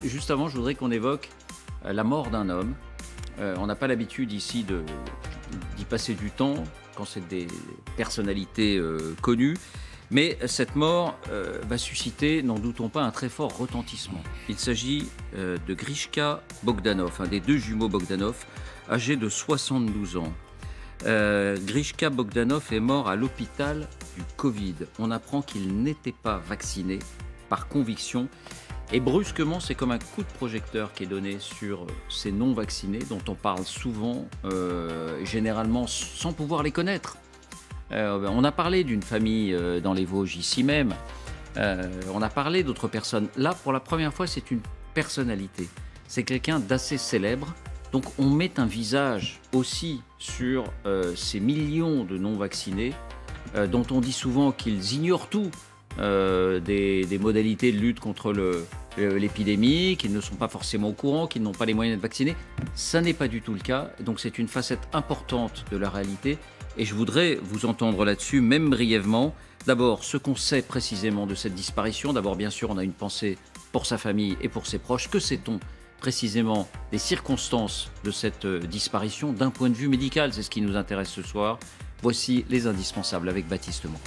Juste avant, je voudrais qu'on évoque la mort d'un homme. On n'a pas l'habitude ici d'y passer du temps quand c'est des personnalités connues. Mais cette mort va susciter, n'en doutons pas, un très fort retentissement. Il s'agit de Grishka Bogdanov, un des deux jumeaux Bogdanov, âgé de 72 ans. Grishka Bogdanov est mort à l'hôpital du Covid. On apprend qu'il n'était pas vacciné par conviction. Et brusquement, c'est comme un coup de projecteur qui est donné sur ces non-vaccinés dont on parle souvent, généralement sans pouvoir les connaître. On a parlé d'une famille dans les Vosges, ici même. On a parlé d'autres personnes. Là, pour la première fois, c'est une personnalité. C'est quelqu'un d'assez célèbre. Donc on met un visage aussi sur ces millions de non-vaccinés dont on dit souvent qu'ils ignorent tout. Des modalités de lutte contre l'épidémie, qu'ils ne sont pas forcément au courant, qu'ils n'ont pas les moyens d'être vaccinés. Ça n'est pas du tout le cas. Donc c'est une facette importante de la réalité. Et je voudrais vous entendre là-dessus, même brièvement. D'abord, ce qu'on sait précisément de cette disparition. D'abord, bien sûr, on a une pensée pour sa famille et pour ses proches. Que sait-on précisément des circonstances de cette disparition d'un point de vue médical? C'est ce qui nous intéresse ce soir. Voici les indispensables avec Baptiste Moreau.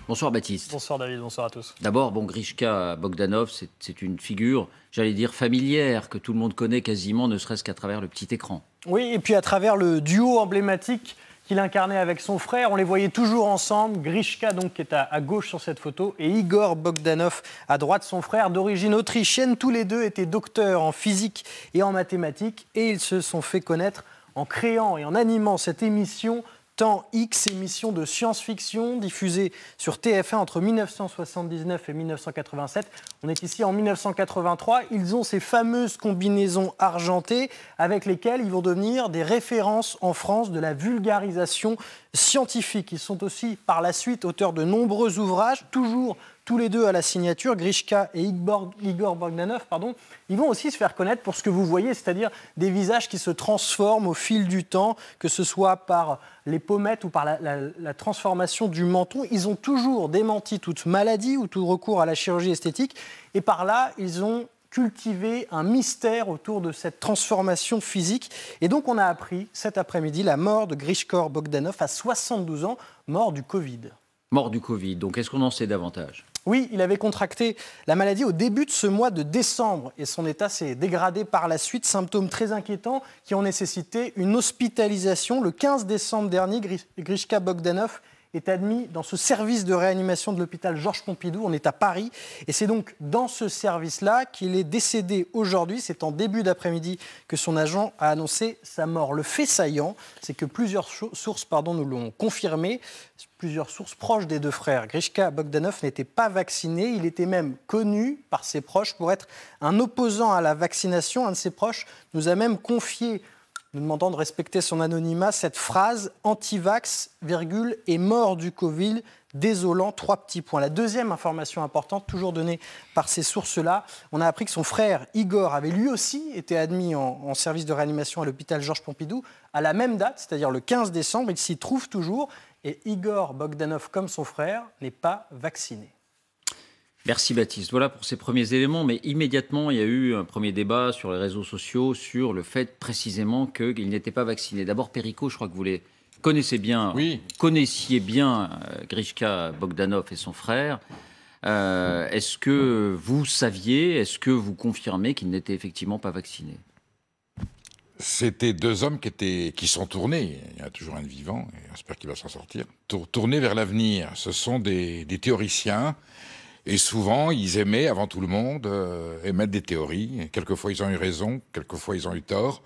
Bonsoir Baptiste. Bonsoir David, bonsoir à tous. D'abord, Grishka Bogdanov, c'est une figure, j'allais dire familière, que tout le monde connaît quasiment, ne serait-ce qu'à travers le petit écran. Oui, et puis à travers le duo emblématique qu'il incarnait avec son frère, on les voyait toujours ensemble. Grishka, donc, qui est à gauche sur cette photo, et Igor Bogdanov, à droite, son frère, d'origine autrichienne. Tous les deux étaient docteurs en physique et en mathématiques, et ils se sont fait connaître en créant et en animant cette émission Temps X, émission de science-fiction diffusée sur TF1 entre 1979 et 1987. On est ici en 1983. Ils ont ces fameuses combinaisons argentées avec lesquelles ils vont devenir des références en France de la vulgarisation scientifique. Ils sont aussi par la suite auteurs de nombreux ouvrages, toujours tous les deux à la signature, Grishka et Igor Bogdanov, ils vont aussi se faire connaître pour ce que vous voyez, c'est-à-dire des visages qui se transforment au fil du temps, que ce soit par les pommettes ou par la transformation du menton. Ils ont toujours démenti toute maladie ou tout recours à la chirurgie esthétique. Et par là, ils ont cultivé un mystère autour de cette transformation physique. Et donc, on a appris cet après-midi la mort de Grishka Bogdanov à 72 ans, mort du Covid. Mort du Covid. Donc, est-ce qu'on en sait davantage ? Oui, il avait contracté la maladie au début de ce mois de décembre et son état s'est dégradé par la suite. Symptômes très inquiétants qui ont nécessité une hospitalisation. Le 15 décembre dernier, Grishka Bogdanov est admis dans ce service de réanimation de l'hôpital Georges Pompidou. On est à Paris et c'est donc dans ce service-là qu'il est décédé aujourd'hui. C'est en début d'après-midi que son agent a annoncé sa mort. Le fait saillant, c'est que plusieurs sources nous l'ont confirmé. Plusieurs sources proches des deux frères. Grishka Bogdanov n'était pas vacciné. Il était même connu par ses proches pour être un opposant à la vaccination. Un de ses proches nous a même confié, nous demandant de respecter son anonymat, cette phrase « anti-vax, est mort du Covid, désolant, 3 petits points ». La deuxième information importante, toujours donnée par ces sources-là, on a appris que son frère Igor avait lui aussi été admis en service de réanimation à l'hôpital Georges Pompidou à la même date, c'est-à-dire le 15 décembre. Il s'y trouve toujours. Et Igor Bogdanov, comme son frère, n'est pas vacciné. Merci Baptiste. Voilà pour ces premiers éléments. Mais immédiatement, il y a eu un premier débat sur les réseaux sociaux sur le fait précisément qu'il n'était pas vacciné. D'abord, Perico, je crois que vous les connaissez bien. Oui. Connaissiez bien Grishka Bogdanov et son frère. Est-ce que vous saviez, est-ce que vous confirmez qu'ils n'étaient effectivement pas vaccinés ? C'était deux hommes qui sont tournés, il y a toujours un de vivant, et j'espère qu'il va s'en sortir, tournés vers l'avenir. Ce sont des théoriciens, et souvent ils aimaient, avant tout le monde, émettre des théories. Et quelquefois ils ont eu raison, quelquefois ils ont eu tort,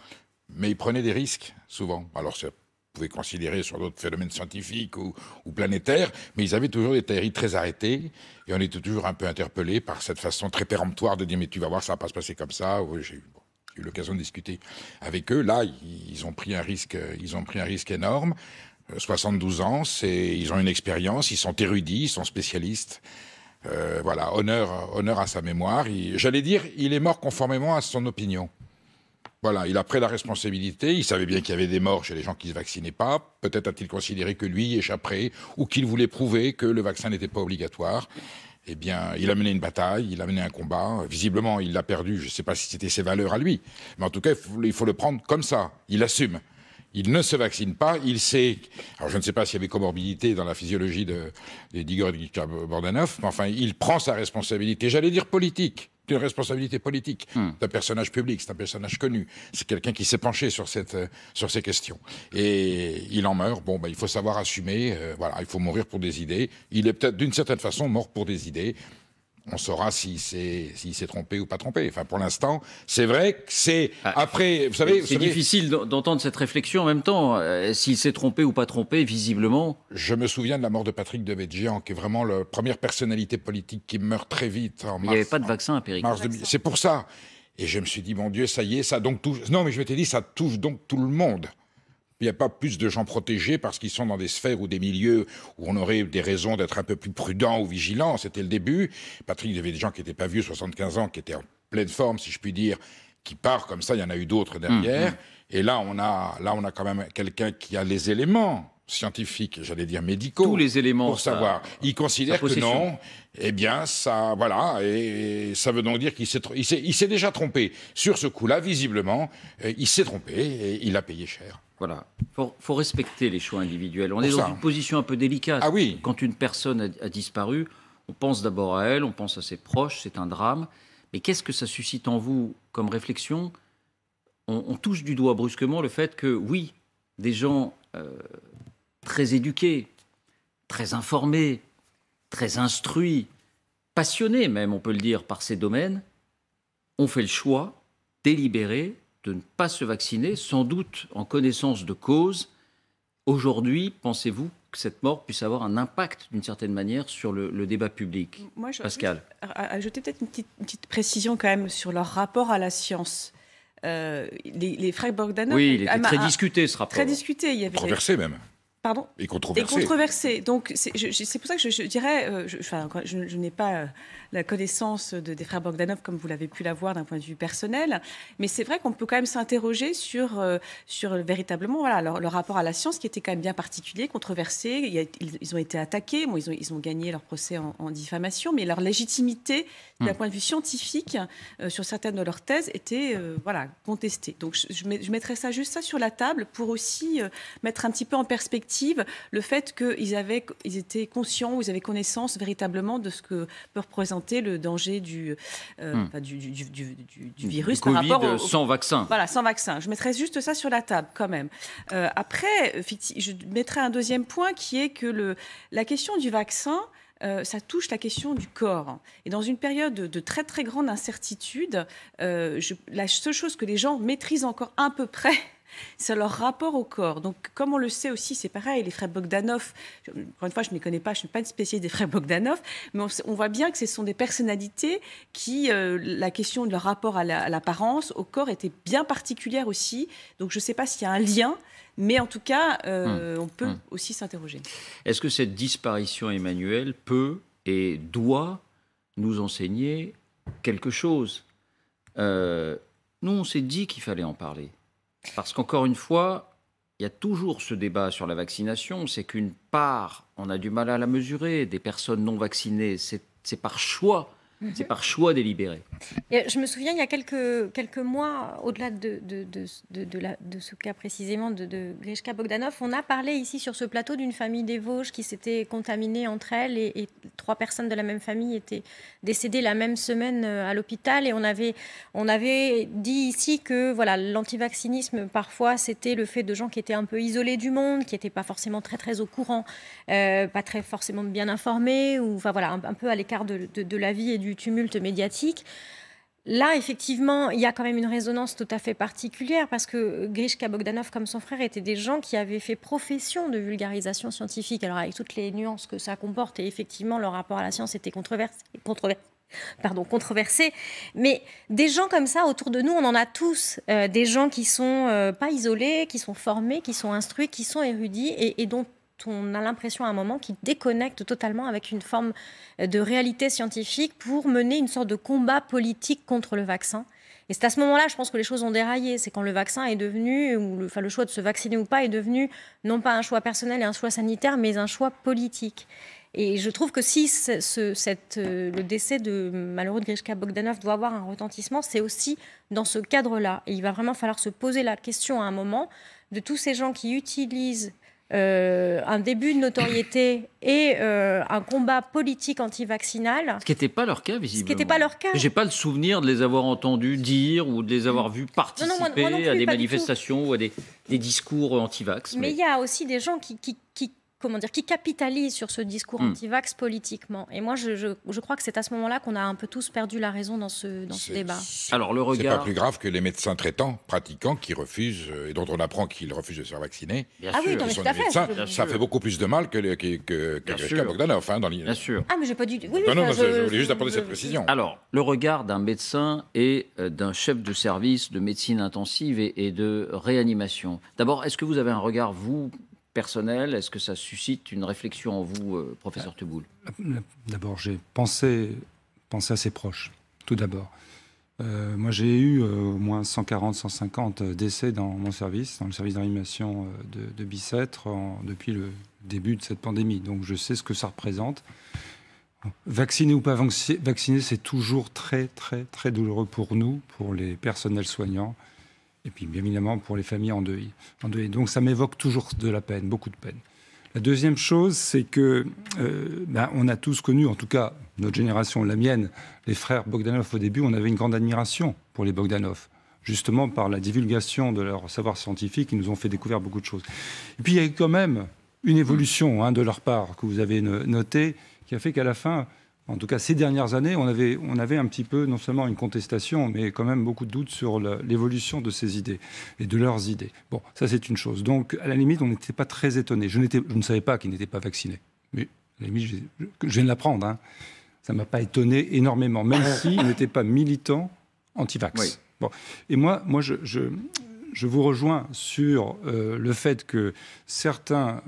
mais ils prenaient des risques, souvent. Alors ça pouvait considérer sur d'autres phénomènes scientifiques ou planétaires, mais ils avaient toujours des théories très arrêtées, et on était toujours un peu interpellés par cette façon très péremptoire de dire « mais tu vas voir, ça va pas se passer comme ça ». J'ai eu l'occasion de discuter avec eux. Là, ils ont pris un risque énorme. 72 ans, ils ont une expérience, ils sont érudits, ils sont spécialistes. Voilà, honneur à sa mémoire. J'allais dire, il est mort conformément à son opinion. Voilà, il a pris la responsabilité, il savait bien qu'il y avait des morts chez les gens qui ne se vaccinaient pas, peut-être a-t-il considéré que lui échapperait, ou qu'il voulait prouver que le vaccin n'était pas obligatoire. Eh bien, il a mené une bataille, il a mené un combat, visiblement il l'a perdu, je ne sais pas si c'était ses valeurs à lui, mais en tout cas il faut le prendre comme ça, il assume. Il ne se vaccine pas, il sait... Alors je ne sais pas s'il y avait comorbidité dans la physiologie d'Igor Bogdanov, mais enfin il prend sa responsabilité, j'allais dire politique. C'est une responsabilité politique d'un personnage public, c'est un personnage connu. C'est quelqu'un qui s'est penché sur ces questions. Et il en meurt. Bon, ben, il faut savoir assumer. Voilà, il faut mourir pour des idées. Il est peut-être d'une certaine façon mort pour des idées. On saura s'il s'est trompé ou pas trompé. Enfin, pour l'instant, c'est vrai que c'est... Après, vous savez... C'est difficile d'entendre cette réflexion en même temps. S'il s'est trompé ou pas trompé, visiblement... Je me souviens de la mort de Patrick Devedjian, qui est vraiment la première personnalité politique qui meurt très vite en mars. Il n'y avait pas de vaccin à Péricole. C'est pour ça. Et je me suis dit, mon Dieu, ça y est, ça donc touche... Non, mais je m'étais dit, ça touche donc tout le monde. Il n'y a pas plus de gens protégés parce qu'ils sont dans des sphères ou des milieux où on aurait des raisons d'être un peu plus prudent ou vigilant. C'était le début. Patrick, il y avait des gens qui n'étaient pas vieux, 75 ans, qui étaient en pleine forme, si je puis dire, qui part comme ça. Il y en a eu d'autres derrière. Et là, on a quand même quelqu'un qui a les éléments scientifiques, j'allais dire médicaux. Tous les éléments. Pour savoir. Il considère que non. Eh bien, ça, voilà. Et ça veut donc dire qu'il s'est déjà trompé. Sur ce coup-là, visiblement, il s'est trompé et il a payé cher. Voilà. Faut respecter les choix individuels. On est dans une position un peu délicate. Ah oui. Quand une personne a disparu, on pense d'abord à elle, on pense à ses proches, c'est un drame. Mais qu'est-ce que ça suscite en vous comme réflexion ? On touche du doigt brusquement le fait que, oui, des gens très éduqués, très informés, très instruits, passionnés même, on peut le dire, par ces domaines, ont fait le choix délibéré de ne pas se vacciner, sans doute en connaissance de cause. Aujourd'hui, pensez-vous que cette mort puisse avoir un impact, d'une certaine manière, sur le débat public ? Moi, je Pascal. Ajouter peut-être une petite précision quand même sur leur rapport à la science. Les frères Bogdanov... Oui, il était très discuté, ce rapport. Très discuté. Il y avait Controversé même. Pardon ? Et controversé. Et controversé. Donc, c'est pour ça que je dirais... je n'ai pas la connaissance des frères Bogdanov comme vous l'avez pu l'avoir d'un point de vue personnel, mais c'est vrai qu'on peut quand même s'interroger sur véritablement voilà, leur rapport à la science qui était quand même bien particulier, controversé. Ils ont été attaqués, bon, ils ont gagné leur procès en diffamation, mais leur légitimité d'un point de vue scientifique sur certaines de leurs thèses était voilà, contestée. Donc, je mettrais juste ça sur la table pour aussi mettre un petit peu en perspective le fait qu'ils étaient conscients, ou ils avaient connaissance véritablement de ce que peut représenter le danger du virus du Covid, par rapport sans vaccin. Voilà, sans vaccin. Je mettrais juste ça sur la table quand même. Après, je mettrais un deuxième point qui est que la question du vaccin, ça touche la question du corps. Et dans une période de très très grande incertitude, la seule chose que les gens maîtrisent encore à peu près, c'est leur rapport au corps. Donc, comme on le sait aussi, c'est pareil, les frères Bogdanov, encore une fois, je ne les connais pas, je ne suis pas une spécialiste des frères Bogdanov, mais on voit bien que ce sont des personnalités qui, la question de leur rapport à l'apparence, au corps, était bien particulière aussi. Donc, je ne sais pas s'il y a un lien, mais en tout cas, on peut aussi s'interroger. Est-ce que cette disparition, Emmanuel, peut et doit nous enseigner quelque chose ? Nous, on s'est dit qu'il fallait en parler. Parce qu'encore une fois, il y a toujours ce débat sur la vaccination, c'est qu'une part, on a du mal à la mesurer, des personnes non vaccinées, c'est par choix. C'est par choix délibéré. Et je me souviens, il y a quelques mois, au-delà de ce cas précisément de Grishka Bogdanov, on a parlé ici sur ce plateau d'une famille des Vosges qui s'était contaminée entre elles et 3 personnes de la même famille étaient décédées la même semaine à l'hôpital. Et on avait dit ici que voilà, l'antivaccinisme, parfois, c'était le fait de gens qui étaient un peu isolés du monde, qui n'étaient pas forcément très, très au courant, pas très forcément bien informés, ou enfin, voilà, un peu à l'écart de la vie et du tumulte médiatique. Là, effectivement, il y a quand même une résonance tout à fait particulière parce que Grishka Bogdanov, comme son frère, étaient des gens qui avaient fait profession de vulgarisation scientifique, alors avec toutes les nuances que ça comporte, et effectivement, leur rapport à la science était controversé. Mais des gens comme ça, autour de nous, on en a tous. Des gens qui sont pas isolés, qui sont formés, qui sont instruits, qui sont érudits et dont on a l'impression à un moment qu'ils déconnectent totalement avec une forme de réalité scientifique pour mener une sorte de combat politique contre le vaccin. Et c'est à ce moment-là, je pense que les choses ont déraillé. C'est quand le vaccin est devenu, le choix de se vacciner ou pas est devenu non pas un choix personnel et un choix sanitaire, mais un choix politique. Et je trouve que si le décès malheureux de Grishka Bogdanov doit avoir un retentissement, c'est aussi dans ce cadre-là. Et il va vraiment falloir se poser la question à un moment de tous ces gens qui utilisent un début de notoriété et un combat politique anti-vaccinal. Ce qui n'était pas leur cas, visiblement. Ce qui n'était pas leur cas. Je n'ai pas le souvenir de les avoir entendus dire ou de les avoir vus participer moi non plus, à des pas manifestations ou à des discours anti-vax. Mais il y a aussi des gens qui capitalisent sur ce discours anti-vax politiquement. Et moi, je crois que c'est à ce moment-là qu'on a un peu tous perdu la raison dans ce débat. Alors, le regard... C'est pas plus grave que les médecins traitants, pratiquants, qui refusent, et dont on apprend qu'ils refusent de se faire vacciner. Bien sûr. Oui, non, mais tout à fait. Médecins, ça fait beaucoup plus de mal que Grishka Bogdanov. Bien sûr. Ah, mais j'ai pas du tout... Oui, non, je voulais juste apporter cette précision. Alors, le regard d'un médecin et d'un chef de service de médecine intensive et de réanimation. D'abord, est-ce que vous avez un regard, vous, personnel? Est-ce que ça suscite une réflexion en vous, professeur Teboul? D'abord, j'ai pensé à ses proches, tout d'abord. Moi, j'ai eu au moins 140, 150 décès dans mon service, dans le service de réanimation de Bicêtre, depuis le début de cette pandémie. Donc, je sais ce que ça représente. Vacciner ou pas vacciner, c'est toujours très, très, très douloureux pour nous, pour les personnels soignants. Et puis, bien évidemment, pour les familles en deuil. Donc, ça m'évoque toujours de la peine, beaucoup de peine. La deuxième chose, c'est que on a tous connu, en tout cas notre génération, la mienne, les frères Bogdanov au début, on avait une grande admiration pour les Bogdanov. Justement, par la divulgation de leur savoir scientifique, ils nous ont fait découvrir beaucoup de choses. Et puis, il y a eu quand même une évolution de leur part, que vous avez notée, qui a fait qu'à la fin... En tout cas, ces dernières années, on avait un petit peu, non seulement une contestation, mais quand même beaucoup de doutes sur l'évolution de ces idées et de leurs idées. Bon, ça c'est une chose. Donc, à la limite, on n'était pas très étonnés. Je ne savais pas qu'ils n'étaient pas vaccinés. Mais, à la limite, je viens de l'apprendre. Hein. Ça ne m'a pas étonné énormément, même s'ils n'étaient pas militants anti-vax. Oui. Bon. Et moi je vous rejoins sur le fait que certains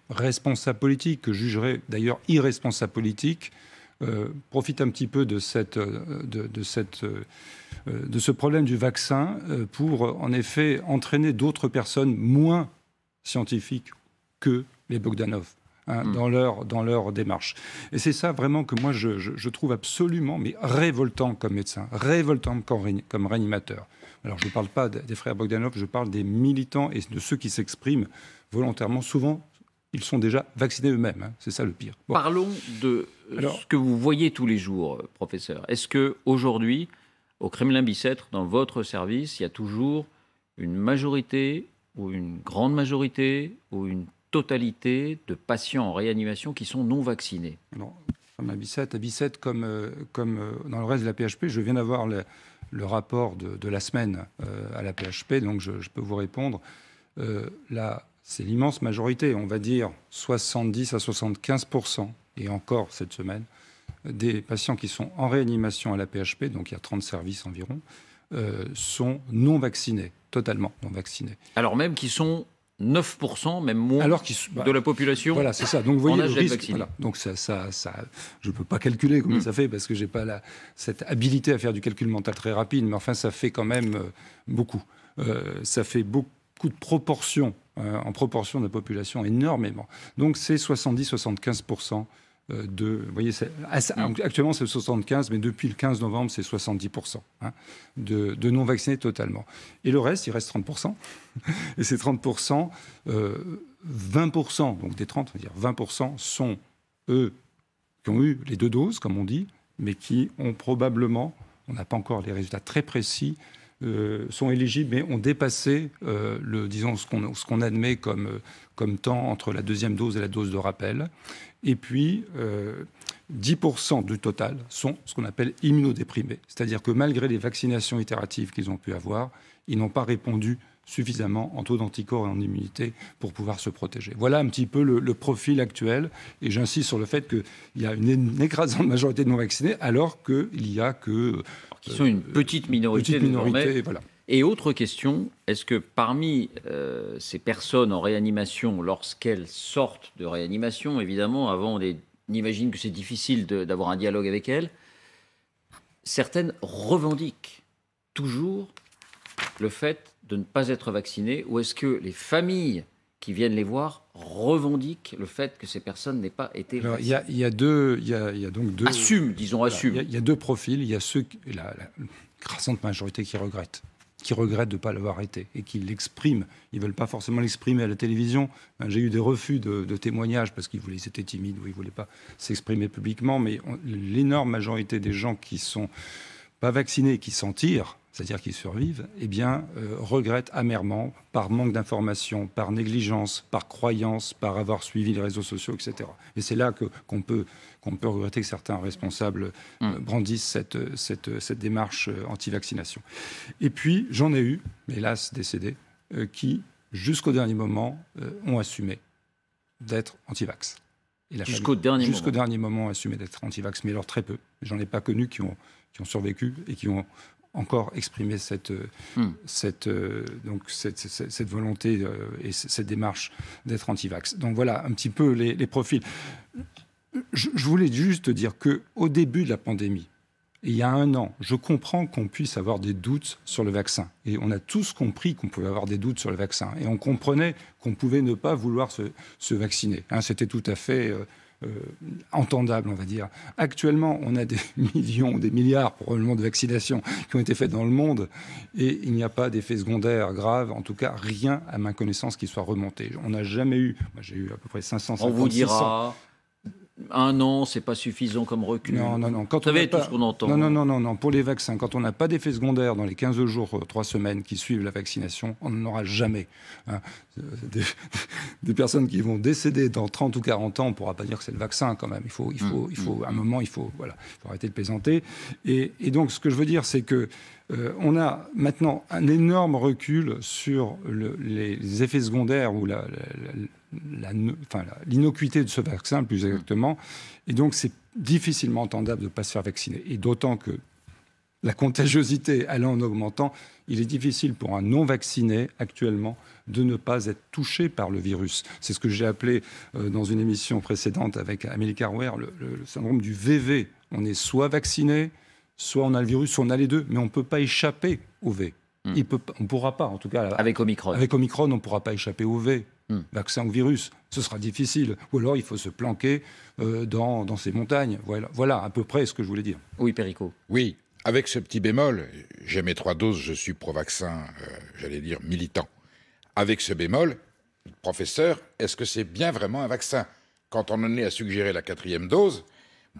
responsables politiques, que je jugerais d'ailleurs irresponsables politiques, profite un petit peu de ce problème du vaccin pour, en effet, entraîner d'autres personnes moins scientifiques que les Bogdanov dans leur démarche. Et c'est ça vraiment que moi je trouve absolument révoltant comme médecin, révoltant comme réanimateur. Alors je ne parle pas des frères Bogdanov, je parle des militants et de ceux qui s'expriment volontairement. Souvent, ils sont déjà vaccinés eux-mêmes. Hein. C'est ça le pire. Bon. Parlons de ce que vous voyez tous les jours, professeur. Est-ce qu'aujourd'hui, au Kremlin-Bicêtre, dans votre service, il y a toujours une majorité ou une grande majorité ou une totalité de patients en réanimation qui sont non vaccinés? Non, comme à Bicêtre, comme dans le reste de la PHP, je viens d'avoir le rapport de la semaine à la PHP, donc je peux vous répondre. Là, c'est l'immense majorité, on va dire 70 à 75%, et encore cette semaine, des patients qui sont en réanimation à la PHP, donc il y a 30 services environ, sont non vaccinés, totalement non vaccinés. Alors même qu'ils sont 9%, même moins, de la population. Voilà, c'est ça. Donc vous voyez le risque. Voilà. Donc ça, je ne peux pas calculer combien ça fait parce que je n'ai pas cette habilité à faire du calcul mental très rapide, mais enfin ça fait quand même beaucoup. Ça fait beaucoup de proportions, en proportion de la population, énormément. Donc c'est 70-75%. Vous voyez, actuellement c'est 75, mais depuis le 15 novembre, c'est 70% de non-vaccinés totalement. Et le reste, il reste 30%. Et ces 30%, 20%, donc des 30, on va dire 20% sont eux qui ont eu les 2 doses, comme on dit, mais qui ont probablement, on n'a pas encore les résultats très précis, sont éligibles, mais ont dépassé disons, ce qu'on admet comme temps entre la 2e dose et la dose de rappel. Et puis, 10% du total sont ce qu'on appelle immunodéprimés. C'est-à-dire que malgré les vaccinations itératives qu'ils ont pu avoir, ils n'ont pas répondu suffisamment en taux d'anticorps et en immunité pour pouvoir se protéger. Voilà un petit peu le profil actuel. Et j'insiste sur le fait qu'il y a une écrasante majorité de non-vaccinés, alors qu'il n'y a que... qui sont une petite minorité. Voilà. Et autre question, est-ce que parmi ces personnes en réanimation, lorsqu'elles sortent de réanimation, évidemment, avant on imagine que c'est difficile d'avoir un dialogue avec elles, certaines revendiquent toujours le fait de ne pas être vacciné, ou est-ce que les familles qui viennent les voir revendiquent le fait que ces personnes n'aient pas été vaccinées? Il y a donc deux... Assume, disons, assume. Il y a deux profils. Il y a ceux, la écrasante majorité qui regrettent de ne pas l'avoir été et qui l'expriment. Ils ne veulent pas forcément l'exprimer à la télévision. J'ai eu des refus de témoignages parce qu'ils étaient timides ou ils ne voulaient pas s'exprimer publiquement. Mais l'énorme majorité des gens qui ne sont pas vaccinés et qui s'en tirent, c'est-à-dire qu'ils survivent, eh bien, regrettent amèrement, par manque d'information, par négligence, par croyance, par avoir suivi les réseaux sociaux, etc. Et c'est là qu'on peut regretter que certains responsables brandissent cette démarche anti-vaccination. Et puis, j'en ai eu, hélas décédés, qui, jusqu'au dernier moment, ont assumé d'être anti-vax. Jusqu'au dernier moment, ont assumé d'être anti-vax, mais alors très peu. J'en ai pas connu qui ont survécu et qui ont encore exprimer cette volonté et cette démarche d'être anti-vax. Donc voilà un petit peu les profils. Je voulais juste dire qu'au début de la pandémie, il y a 1 an, je comprends qu'on puisse avoir des doutes sur le vaccin. Et on a tous compris qu'on pouvait avoir des doutes sur le vaccin. Et on comprenait qu'on pouvait ne pas vouloir se vacciner. C'était tout à fait... entendable, on va dire. Actuellement, on a des millions, des milliards probablement de vaccinations qui ont été faites dans le monde et il n'y a pas d'effet secondaire grave, en tout cas rien à ma connaissance qui soit remonté. On n'a jamais eu, moi j'ai eu à peu près 550. On vous dira 1 an, c'est pas suffisant comme recul. Non. Vous savez tout ce qu'on entend. Non. Pour les vaccins, quand on n'a pas d'effet secondaire dans les 15 jours, 3 semaines qui suivent la vaccination, on n'en aura jamais. Des personnes qui vont décéder dans 30 ou 40 ans, on ne pourra pas dire que c'est le vaccin quand même. Il faut à un moment, il faut arrêter de plaisanter. Et donc, ce que je veux dire, c'est que on a maintenant un énorme recul sur les effets secondaires ou l'innocuité de ce vaccin, plus exactement. Et donc, c'est difficilement entendable de ne pas se faire vacciner. Et d'autant que la contagiosité allant en augmentant, il est difficile pour un non-vacciné actuellement de ne pas être touché par le virus. C'est ce que j'ai appelé dans une émission précédente avec Amélie Carouer le syndrome du VV. On est soit vacciné, soit on a le virus, soit on a les deux, mais on ne peut pas échapper au V. On ne pourra pas, en tout cas. Avec Omicron. Avec Omicron, on ne pourra pas échapper au V. Vaccin ou virus, ce sera difficile. Ou alors, il faut se planquer dans ces montagnes. Voilà à peu près ce que je voulais dire. Oui, Perico. Oui, avec ce petit bémol, j'ai mes 3 doses, je suis pro-vaccin, j'allais dire militant. Avec ce bémol, professeur, est-ce que c'est bien vraiment un vaccin? Quand on en est à suggérer la 4e dose,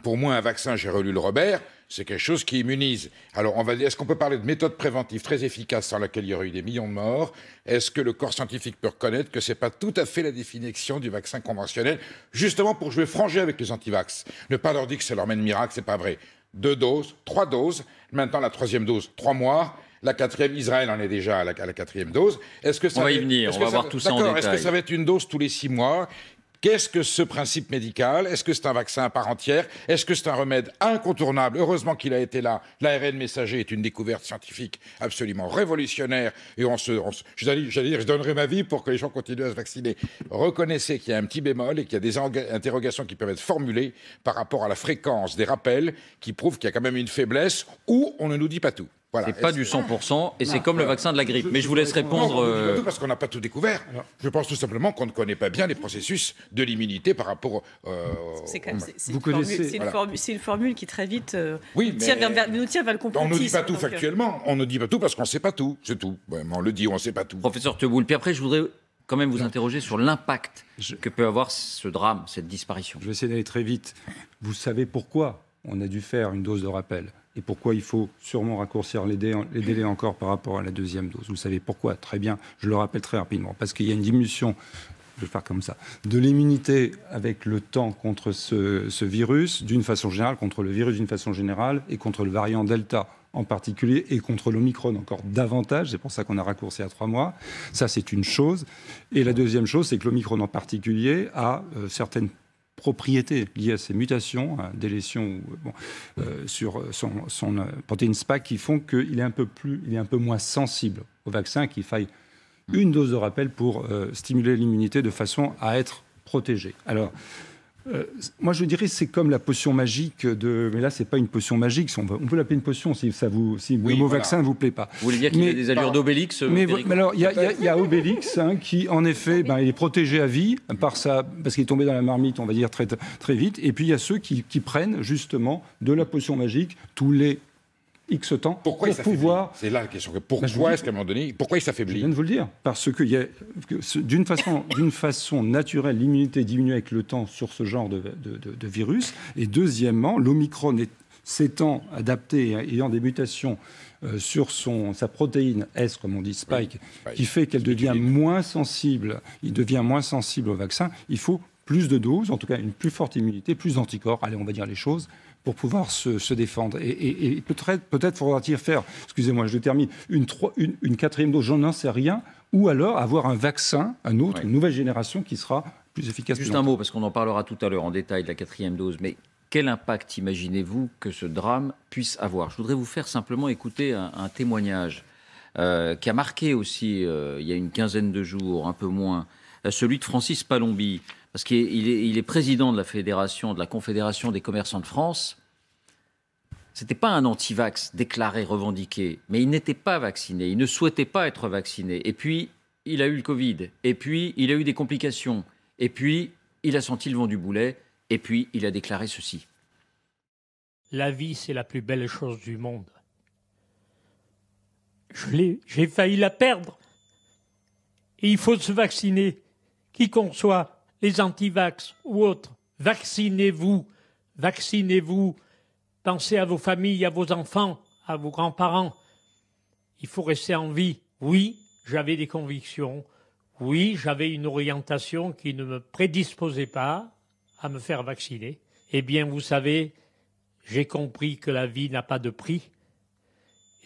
pour moi, un vaccin, j'ai relu le Robert, c'est quelque chose qui immunise. Alors, est-ce qu'on peut parler de méthode préventive très efficace sans laquelle il y aurait eu des millions de morts? Est-ce que le corps scientifique peut reconnaître que ce n'est pas tout à fait la définition du vaccin conventionnel, justement pour jouer frangé avec les antivax? Ne pas leur dire que c'est leur remède miracle, c'est pas vrai. 2 doses, 3 doses, maintenant la 3e dose, 3 mois. La 4e, Israël en est déjà à la 4e dose. Est-ce que ça on va y venir, on va voir tout ça en détail. Est-ce que ça va être une dose tous les 6 mois? Qu'est-ce que ce principe médical? Est-ce que c'est un vaccin à part entière? Est-ce que c'est un remède incontournable? Heureusement qu'il a été là. L'ARN messager est une découverte scientifique absolument révolutionnaire. Et j'allais dire, je donnerai ma vie pour que les gens continuent à se vacciner. Reconnaissez qu'il y a un petit bémol et qu'il y a des interrogations qui peuvent être formulées par rapport à la fréquence des rappels qui prouvent qu'il y a quand même une faiblesse ou on ne nous dit pas tout. Voilà. C'est pas du 100% et c'est comme le vaccin de la grippe. Mais je vous laisse répondre. Non, on ne dit pas tout parce qu'on n'a pas tout découvert. Je pense tout simplement qu'on ne connaît pas bien les processus de l'immunité par rapport. C'est une formule qui très vite nous tire vers le complotisme. On ne dit pas tout factuellement. On ne dit pas tout parce qu'on ne sait pas tout. C'est tout. Ouais, on le dit, on ne sait pas tout. Professeur Teboul, puis après, je voudrais quand même vous interroger sur l'impact que peut avoir ce drame, cette disparition. Je vais essayer d'aller très vite. Vous savez pourquoi on a dû faire une dose de rappel et pourquoi il faut sûrement raccourcir les délais encore par rapport à la 2e dose. Vous savez pourquoi? Très bien, je le rappelle très rapidement. Parce qu'il y a une diminution, je vais faire comme ça, de l'immunité avec le temps contre ce virus, d'une façon générale, contre le virus d'une façon générale, et contre le variant Delta en particulier, et contre l'Omicron encore davantage. C'est pour ça qu'on a raccourci à 3 mois. Ça, c'est une chose. Et la deuxième chose, c'est que l'Omicron en particulier a certaines propriétés liées à ces mutations, à des lésions sur son protéine SPAC qui font qu'il est un peu moins sensible au vaccin, qu'il faille une dose de rappel pour stimuler l'immunité de façon à être protégé. Alors, Moi, je dirais c'est comme la potion magique de... Mais là, c'est pas une potion magique. On peut l'appeler une potion si le mot vaccin ne vous plaît pas. Vous voulez dire qu'il a des allures d'Obélix? Mais alors, il y a Obélix qui, en effet, il est protégé à vie parce qu'il est tombé dans la marmite, on va dire, très, très vite. Et puis, il y a ceux qui prennent, justement, de la potion magique tous les X temps pourquoi pour pouvoir... C'est là la question. Pourquoi est-ce qu'à un moment donné, pourquoi il s'affaiblit? Je viens de vous le dire. Parce que d'une façon naturelle, l'immunité diminue avec le temps sur ce genre de virus. Et deuxièmement, l'Omicron s'étant adapté et ayant des mutations sur sa protéine S, comme on dit, Spike, qui fait qu'elle devient moins sensible, au vaccin. Il faut plus de doses, en tout cas une plus forte immunité, plus d'anticorps, allez, on va dire les choses, pour pouvoir se défendre. Et peut-être faudra-t-il faire, excusez-moi, je termine, une 4e dose, j'en sais rien, ou alors avoir un vaccin, une nouvelle génération qui sera plus efficace. Juste un mot, parce qu'on en parlera tout à l'heure en détail de la 4e dose, mais quel impact imaginez-vous que ce drame puisse avoir? Je voudrais vous faire simplement écouter un témoignage qui a marqué aussi, il y a une quinzaine de jours, un peu moins, celui de Francis Palombi, parce qu'il est président de la Confédération des commerçants de France. C'était pas un anti-vax déclaré, revendiqué, mais il n'était pas vacciné, il ne souhaitait pas être vacciné. Et puis, il a eu le Covid, et puis, il a eu des complications, et puis, il a senti le vent du boulet, et puis, il a déclaré ceci. La vie, c'est la plus belle chose du monde. J'ai failli la perdre. Et il faut se vacciner, qui qu'on soit. Les anti-vax ou autres, vaccinez-vous, vaccinez-vous, pensez à vos familles, à vos enfants, à vos grands-parents. Il faut rester en vie. Oui, j'avais des convictions, oui, j'avais une orientation qui ne me prédisposait pas à me faire vacciner. Eh bien, vous savez, j'ai compris que la vie n'a pas de prix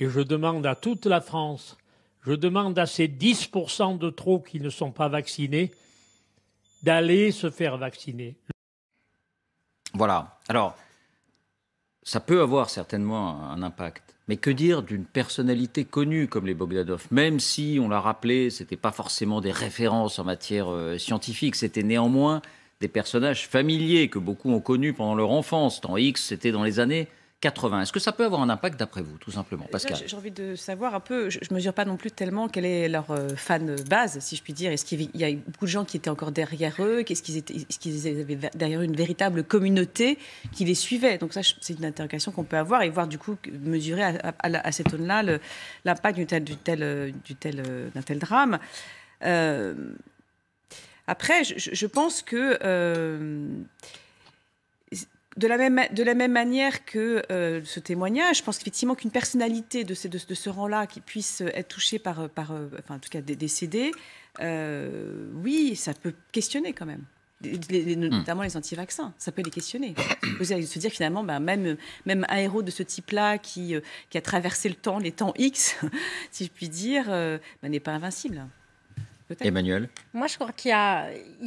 et je demande à toute la France, je demande à ces 10% de trop qui ne sont pas vaccinés, d'aller se faire vacciner. Voilà. Alors, ça peut avoir certainement un impact. Mais que dire d'une personnalité connue comme les Bogdanov? Même si, on l'a rappelé, ce n'était pas forcément des références en matière scientifique, c'était néanmoins des personnages familiers que beaucoup ont connus pendant leur enfance. Temps X, c'était dans les années 80. Est-ce que ça peut avoir un impact d'après vous, tout simplement, Pascal? J'ai envie de savoir un peu, je ne mesure pas non plus tellement quelle est leur fan base, si je puis dire. Est-ce qu'il y a beaucoup de gens qui étaient encore derrière eux? Est-ce qu'ils avaient derrière eux une véritable communauté qui les suivait? Donc ça, c'est une interrogation qu'on peut avoir et voir du coup mesurer à cette aune-là l'impact d'un tel drame. Après, je pense que... De la même manière que ce témoignage, je pense qu'effectivement qu'une personnalité de ce rang-là qui puisse être touchée enfin en tout cas décédée, oui, ça peut questionner quand même. Notamment les anti-vaccins, ça peut les questionner. Se dire finalement, même un héros de ce type-là qui a traversé le temps, les temps X, si je puis dire, n'est pas invincible. Emmanuel? Moi, je crois qu'il y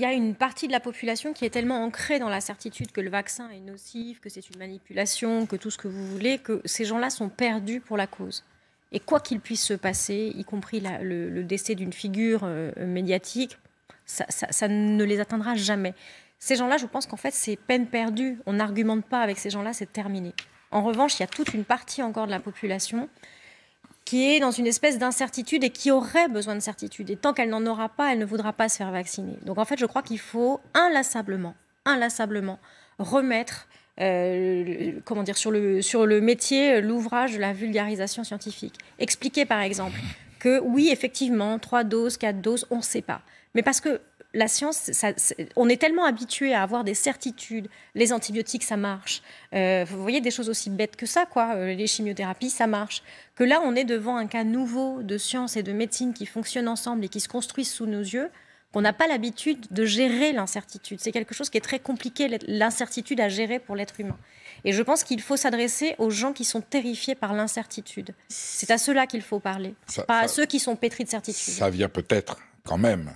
a une partie de la population qui est tellement ancrée dans la certitude que le vaccin est nocif, que c'est une manipulation, que tout ce que vous voulez, que ces gens-là sont perdus pour la cause. Et quoi qu'il puisse se passer, y compris le décès d'une figure médiatique, ça ne les atteindra jamais. Ces gens-là, je pense qu'en fait, c'est peine perdue. On n'argumente pas avec ces gens-là, c'est terminé. En revanche, il y a toute une partie encore de la population qui est dans une espèce d'incertitude et qui aurait besoin de certitude. Et tant qu'elle n'en aura pas, elle ne voudra pas se faire vacciner. Donc en fait, je crois qu'il faut inlassablement remettre sur le métier, l'ouvrage de la vulgarisation scientifique. Expliquer par exemple que oui, effectivement, 3 doses, 4 doses, on ne sait pas. Mais parce que la science, on est tellement habitué à avoir des certitudes. Les antibiotiques, ça marche. Vous voyez des choses aussi bêtes que ça, quoi. Les chimiothérapies, ça marche. Que là, on est devant un cas nouveau de science et de médecine qui fonctionnent ensemble et qui se construisent sous nos yeux, qu'on n'a pas l'habitude de gérer l'incertitude. C'est quelque chose qui est très compliqué, l'incertitude à gérer pour l'être humain. Et je pense qu'il faut s'adresser aux gens qui sont terrifiés par l'incertitude. C'est à ceux-là qu'il faut parler, pas à ceux qui sont pétris de certitude. Ça vient peut-être quand même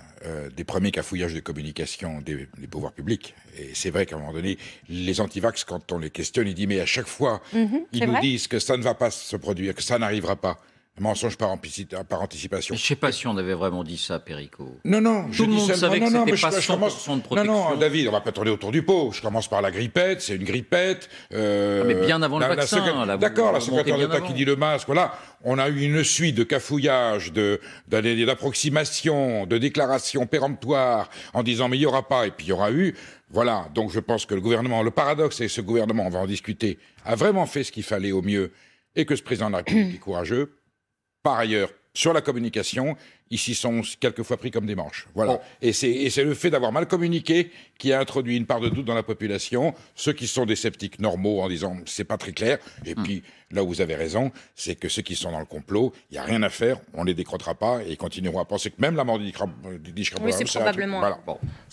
des premiers cafouillages de communication des pouvoirs publics. Et c'est vrai qu'à un moment donné, les antivax, quand on les questionne, ils disent mais à chaque fois, ils nous disent que ça ne va pas se produire, que ça n'arrivera pas. Mensonge par anticipation. Je ne sais pas si on avait vraiment dit ça, Perico. Non, Tout le monde savait que c'était pas 100% de protection. Non, David, on va pas tourner autour du pot. Je commence par la grippette, c'est une grippette. Mais bien avant le vaccin. D'accord, la secrétaire d'État qui dit le masque, voilà. On a eu une suite de cafouillages, d'approximations, de déclarations péremptoires en disant mais il n'y aura pas, et puis il y aura eu. Voilà, donc je pense que le paradoxe, c'est que ce gouvernement, on va en discuter, a vraiment fait ce qu'il fallait au mieux, et que ce président de la République est courageux. Par ailleurs, sur la communication, ils s'y sont quelquefois pris comme des manches. Voilà. Et c'est le fait d'avoir mal communiqué qui a introduit une part de doute dans la population. Ceux qui sont des sceptiques normaux en disant c'est pas très clair. Et puis là où vous avez raison, c'est que ceux qui sont dans le complot, il n'y a rien à faire, on ne les décrottera pas et ils continueront à penser que même la mort du oui, c'est probablement. Voilà.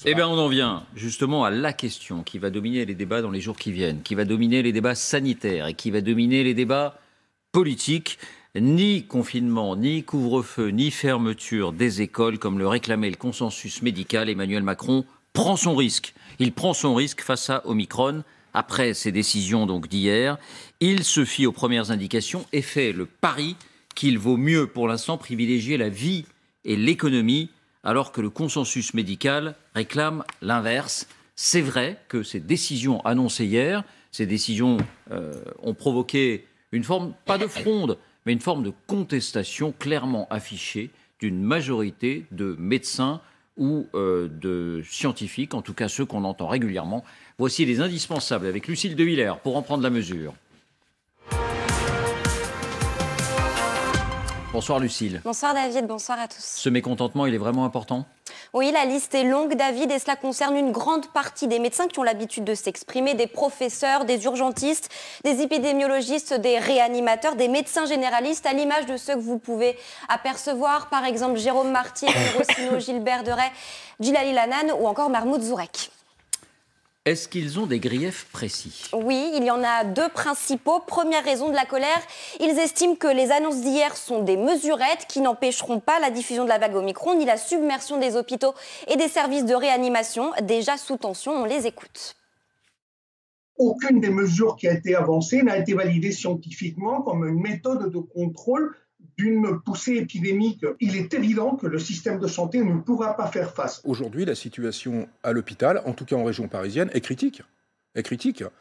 Eh bien, on en vient justement à la question qui va dominer les débats dans les jours qui viennent, qui va dominer les débats sanitaires et qui va dominer les débats politiques. Ni confinement, ni couvre-feu, ni fermeture des écoles, comme le réclamait le consensus médical. Emmanuel Macron prend son risque. Il prend son risque face à Omicron. Après ses décisions donc d'hier, il se fie aux premières indications et fait le pari qu'il vaut mieux pour l'instant privilégier la vie et l'économie, alors que le consensus médical réclame l'inverse. C'est vrai que ces décisions annoncées hier, ces décisions ont provoqué une forme, pas de fronde, mais une forme de contestation clairement affichée d'une majorité de médecins ou de scientifiques, en tout cas ceux qu'on entend régulièrement. Voici les indispensables avec Lucille de Villers pour en prendre la mesure. Bonsoir Lucille. Bonsoir David, bonsoir à tous. Ce mécontentement, il est vraiment important ? Oui, la liste est longue, David, et cela concerne une grande partie des médecins qui ont l'habitude de s'exprimer, des professeurs, des urgentistes, des épidémiologistes, des réanimateurs, des médecins généralistes, à l'image de ceux que vous pouvez apercevoir, par exemple Jérôme Marty, Rossino, Gilbert Deray, Djilali Lanan ou encore Mahmoud Zourek. Est-ce qu'ils ont des griefs précis ? Oui, il y en a deux principaux. Première raison de la colère, ils estiment que les annonces d'hier sont des mesurettes qui n'empêcheront pas la diffusion de la vague Omicron ni la submersion des hôpitaux et des services de réanimation déjà sous tension. On les écoute. Aucune des mesures qui a été avancée n'a été validée scientifiquement comme une méthode de contrôle d'une poussée épidémique. Il est évident que le système de santé ne pourra pas faire face. Aujourd'hui, la situation à l'hôpital, en tout cas en région parisienne, est critique.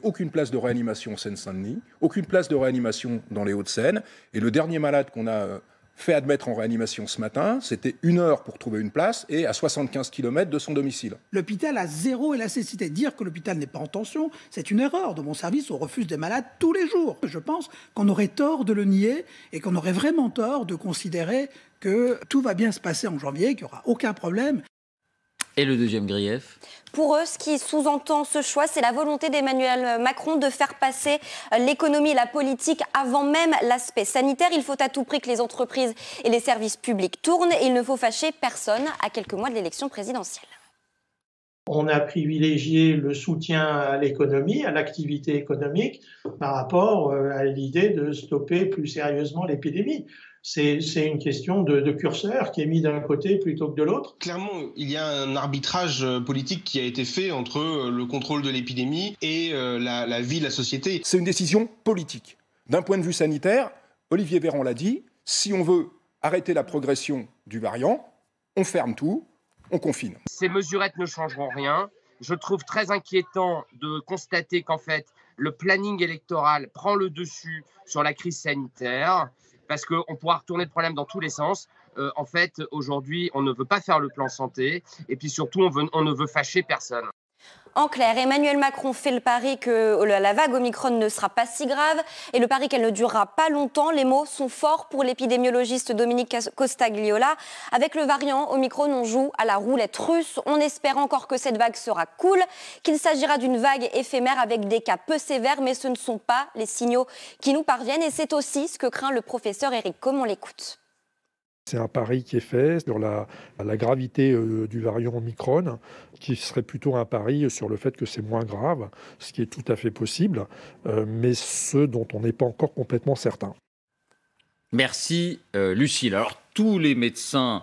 Aucune place de réanimation en Seine-Saint-Denis, aucune place de réanimation dans les Hauts-de-Seine. Et le dernier malade qu'on a fait admettre en réanimation ce matin, c'était 1 heure pour trouver une place et à 75 km de son domicile. L'hôpital a zéro élasticité. Dire que l'hôpital n'est pas en tension, c'est une erreur. Dans mon service, on refuse des malades tous les jours. Je pense qu'on aurait tort de le nier et qu'on aurait vraiment tort de considérer que tout va bien se passer en janvier, qu'il n'y aura aucun problème. Et le deuxième grief ? Pour eux, ce qui sous-entend ce choix, c'est la volonté d'Emmanuel Macron de faire passer l'économie et la politique avant même l'aspect sanitaire. Il faut à tout prix que les entreprises et les services publics tournent et il ne faut fâcher personne à quelques mois de l'élection présidentielle. On a privilégié le soutien à l'économie, à l'activité économique, par rapport à l'idée de stopper plus sérieusement l'épidémie. C'est une question de curseur qui est mis d'un côté plutôt que de l'autre. Clairement, il y a un arbitrage politique qui a été fait entre le contrôle de l'épidémie et la vie de la société. C'est une décision politique. D'un point de vue sanitaire, Olivier Véran l'a dit, si on veut arrêter la progression du variant, on ferme tout, on confine. Ces mesurettes ne changeront rien. Je trouve très inquiétant de constater qu'en fait, le planning électoral prend le dessus sur la crise sanitaire, parce qu'on pourra retourner le problème dans tous les sens. En fait, aujourd'hui, on ne veut pas faire le plan santé, et puis surtout, on ne veut fâcher personne. En clair, Emmanuel Macron fait le pari que la vague Omicron ne sera pas si grave et le pari qu'elle ne durera pas longtemps. Les mots sont forts pour l'épidémiologiste Dominique Costagliola. Avec le variant Omicron, on joue à la roulette russe. On espère encore que cette vague sera cool, qu'il s'agira d'une vague éphémère avec des cas peu sévères, mais ce ne sont pas les signaux qui nous parviennent. Et c'est aussi ce que craint le professeur Éric Côme. On l'écoute. C'est un pari qui est fait sur la gravité du variant Omicron, qui serait plutôt un pari sur le fait que c'est moins grave, ce qui est tout à fait possible, mais ce dont on n'est pas encore complètement certain. Merci Lucille. Alors tous les médecins